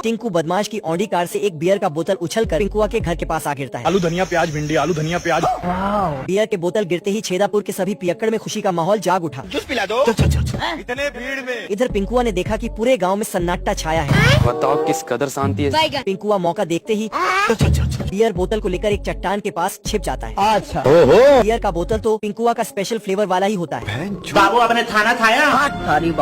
टिंकू बदमाश की Audi car से एक बियर का बोतल उछलकर पिंकुआ के घर के पास आ गिरता है। आलू धनिया प्याज भिंडी, आलू धनिया प्याज। बियर के बोतल गिरते ही छेदापुर के सभी पियक्कड़ में खुशी का माहौल जाग उठा। जूस पिला दो। इतने भीड़ में इधर पिंकुआ ने देखा कि पूरे गांव में सन्नाटा छाया है। बताओ किस कदर शांति है। पिंकुआ मौका देखते ही बियर बोतल को लेकर एक चट्टान के पास छिप जाता है। अच्छा। बियर का बोतल तो पिंकुआ का स्पेशल फ्लेवर वाला ही होता है। बाबू आपने खाना खाया?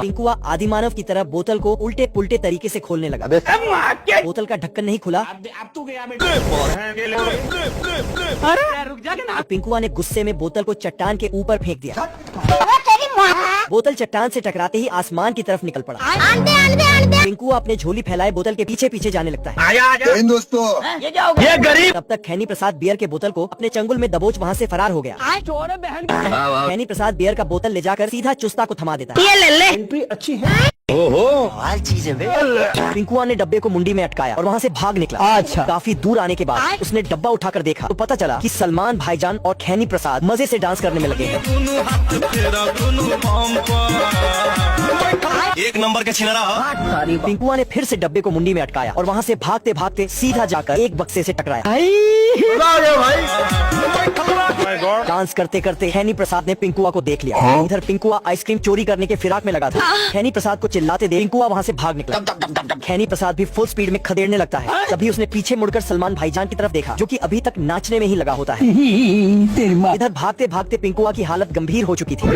पिंकुआ आदिमानव की तरह बोतल को उल्टे पुल्टे तरीके से खोलने लगा। बोतल का ढक्कन नहीं खुला। अब तू गया रुक जा। पिंकुआ ने गुस्से में बोतल को चट्टान के ऊपर फेंक दिया। बोतल चट्टान से टकराते ही आसमान की तरफ निकल पड़ा। पिंकुआ अपने झोली फैलाए बोतल के पीछे पीछे जाने लगता है। आजा दोस्तों, ये गरीब। तब तक खैनी प्रसाद बियर के बोतल को अपने चंगुल में दबोच वहाँ से फरार हो गया। खैनी प्रसाद बियर का बोतल ले जाकर सीधा चुस्ता को थमा देता है। एंट्री अच्छी है। ओहो, चीज है। पिंकुआ ने डब्बे को मुंडी में अटकाया और वहाँ से भाग निकला। अच्छा। काफी दूर आने के बाद उसने डब्बा उठाकर देखा तो पता चला कि सलमान भाईजान और खैनी प्रसाद मजे से डांस करने में लगे हैं। एक नंबर का छिनरा। पिंकुआ ने फिर से डब्बे को मुंडी में अटकाया और वहाँ से भागते भागते सीधा जाकर एक बक्से से टकराया। डांस करते करते खैनी प्रसाद ने पिंकुआ को देख लिया। इधर पिंकुआ आइसक्रीम चोरी करने के फिराक में लगा था। खैनी प्रसाद को चिल्लाते देख पिंकुआ वहाँ से भाग निकला। खैनी प्रसाद भी फुल स्पीड में खदेड़ने लगता है। तभी उसने पीछे मुड़कर सलमान भाईजान की तरफ देखा, जो कि अभी तक नाचने में ही लगा होता है। इधर भागते भागते पिंकुआ की हालत गंभीर हो चुकी थी।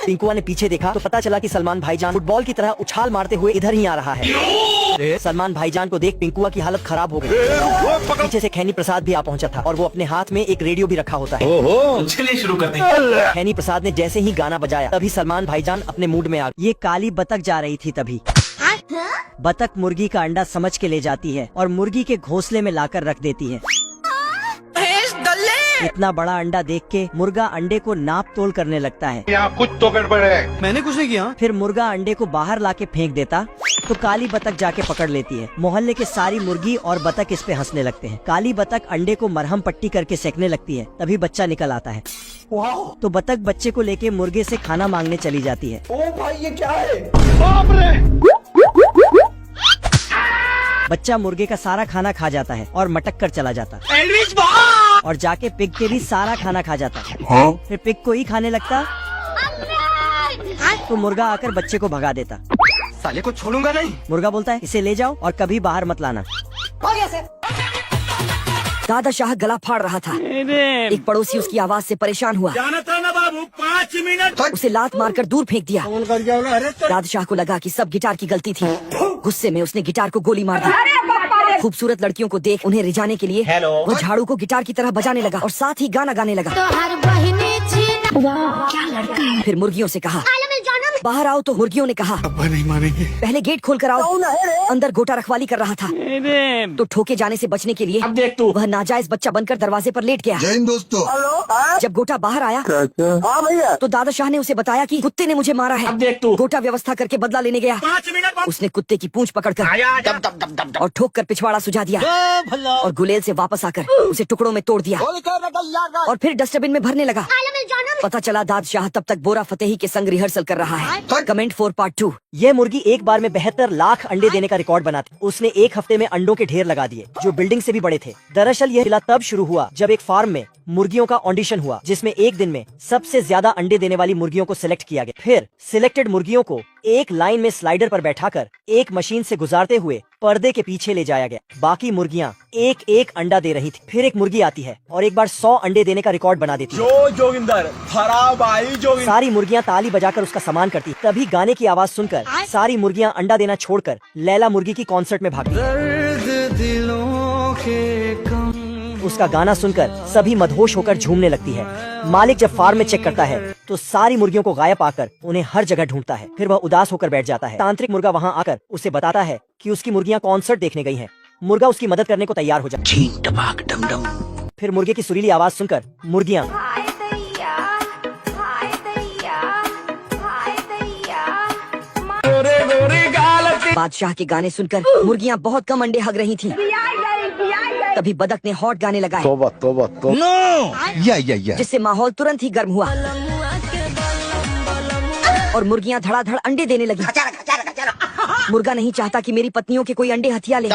पिंकुआ ने पीछे देखा तो पता चला कि सलमान भाईजान फुटबॉल की तरह उछाल मारते हुए इधर ही आ रहा है। सलमान भाईजान को देख पिंकुआ की हालत खराब हो गई। पीछे से खैनी प्रसाद भी आ पहुंचा था और वो अपने हाथ में एक रेडियो भी रखा होता है। चलिए शुरू करते हैं। खैनी प्रसाद ने जैसे ही गाना बजाया तभी सलमान भाईजान अपने मूड में आ गए। ये काली बतख जा रही थी तभी बतख मुर्गी का अंडा समझ के ले जाती है और मुर्गी के घोंसले में लाकर रख देती है। इतना बड़ा अंडा देख के मुर्गा अंडे को नाप तोल करने लगता है। यहाँ कुछ तो गड़बड़ है। मैंने कुछ नहीं किया। फिर मुर्गा अंडे को बाहर लाके फेंक देता तो काली बतख जाके पकड़ लेती है। मोहल्ले के सारी मुर्गी और बतख इस पे हंसने लगते हैं। काली बतख अंडे को मरहम पट्टी करके सेकने लगती है। तभी बच्चा निकल आता है। तो बतख बच्चे को लेके मुर्गे से खाना मांगने चली जाती है। ओ भाई ये क्या है? बाप रे! बच्चा मुर्गे का सारा खाना खा जाता है और मटक कर चला जाता और जाके पिग के भी सारा खाना खा जाता है। फिर पिग को ही खाने लगता तो मुर्गा आकर बच्चे को भगा देता। साले को छोड़ूंगा नहीं। मुर्गा बोलता है इसे ले जाओ और कभी बाहर मत लाना। दादा शाह गला फाड़ रहा था। एक पड़ोसी उसकी आवाज से परेशान हुआ। जाना था ना बाबू, 5 मिनट। उसे लात मारकर दूर फेंक दिया। दादा शाह को लगा कि सब गिटार की गलती थी। गुस्से में उसने गिटार को गोली मार दी। खूबसूरत लड़कियों को देख उन्हें रिझाने के लिए वो झाड़ू को गिटार की तरह बजाने लगा और साथ ही गाना गाने लगा। क्या लड़का है। फिर मुर्गियों से कहा बाहर आओ तो मुर्गियों ने कहा अब्बा नहीं मानेंगे। पहले गेट खोल कर आओ। अंदर गोटा रखवाली कर रहा था तो ठोके जाने से बचने के लिए अब देख तू। वह नाजायज बच्चा बनकर दरवाजे पर लेट गया। जय हिंद दोस्तों। जब गोटा बाहर आया तो दादा शाह ने उसे बताया कि कुत्ते ने मुझे मारा है। अब देख तू। गोटा व्यवस्था करके बदला लेने गया। 5 मिनट। उसने कुत्ते की पूंछ पकड़कर और ठोक कर पिछवाड़ा सुझा दिया और गुलेल से वापस आकर उसे टुकड़ों में तोड़ दिया और फिर डस्टबिन में भरने लगा। पता चला दाद शाह तब तक बोरा फतेही के संग रिहर्सल कर रहा है। Comment 4 part 2। ये मुर्गी एक बार में 72 लाख अंडे देने का रिकॉर्ड बनाती। उसने एक हफ्ते में अंडों के ढेर लगा दिए जो बिल्डिंग से भी बड़े थे। दरअसल यह सिलसिला तब शुरू हुआ जब एक फार्म में मुर्गियों का ऑडिशन हुआ जिसमें एक दिन में सबसे ज्यादा अंडे देने वाली मुर्गियों को सिलेक्ट किया गया। फिर सिलेक्टेड मुर्गियों को एक लाइन में स्लाइडर पर बैठाकर एक मशीन से गुजारते हुए पर्दे के पीछे ले जाया गया। बाकी मुर्गियां एक एक अंडा दे रही थी। फिर एक मुर्गी आती है और एक बार 100 अंडे देने का रिकॉर्ड बना देती है। जोगिंदर खराब आई जोगिंदर। सारी मुर्गियां ताली बजाकर उसका सम्मान करती। तभी गाने की आवाज सुनकर सारी मुर्गियां अंडा देना छोड़कर लैला मुर्गी की कॉन्सर्ट में भागी। उसका गाना सुनकर सभी मदहोश होकर झूमने लगती है। मालिक जब फार्म में चेक करता है तो सारी मुर्गियों को गायब पाकर उन्हें हर जगह ढूंढता है। फिर वह उदास होकर बैठ जाता है। तांत्रिक मुर्गा वहाँ आकर उसे बताता है कि उसकी मुर्गियाँ कॉन्सर्ट देखने गई हैं। मुर्गा उसकी मदद करने को तैयार हो जाता है। फिर मुर्गे की सुरीली आवाज सुनकर मुर्गियाँ बादशाह के गाने सुनकर मुर्गियाँ बहुत कम अंडे हग रही थीं। तभी बदक ने हॉट गाने लगाए। तोबा तोबा तोबा। या। जिससे माहौल तुरंत ही गर्म हुआ और मुर्गियाँ धड़ाधड़ अंडे देने लगी। मुर्गा नहीं चाहता कि मेरी पत्नियों के कोई अंडे हथिया ले।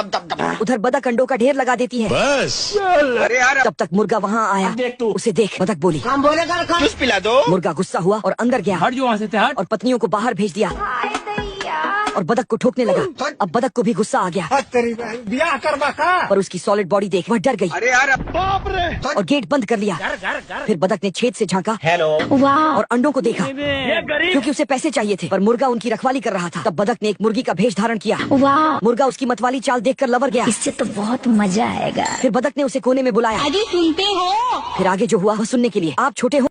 उधर बतख अंडों का ढेर लगा देती है। अरे यार तब तक मुर्गा वहाँ आया। उसे देख बतख बोली, जूस पिला दो। मुर्गा गुस्सा हुआ और अंदर गया और पत्नियों को बाहर भेज दिया और बतख को ठोकने लगा। अब बतख को भी गुस्सा आ गया ब्याह करवा का। पर उसकी सॉलिड बॉडी देख वह डर गई अरे यार बाप रे। और गेट बंद कर लिया। फिर बतख ने छेद से झांका हेलो। और अंडों को देखा क्योंकि उसे पैसे चाहिए थे, पर मुर्गा उनकी रखवाली कर रहा था। तब बतख ने एक मुर्गी का भेष धारण किया। मुर्गा उसकी मतवाली चाल देखकर लवर गया। इससे तो बहुत मजा आएगा। फिर बतख ने उसे कोने में बुलाया। अरे सुनते हो? फिर आगे जो हुआ वह सुनने के लिए आप छोटे हो।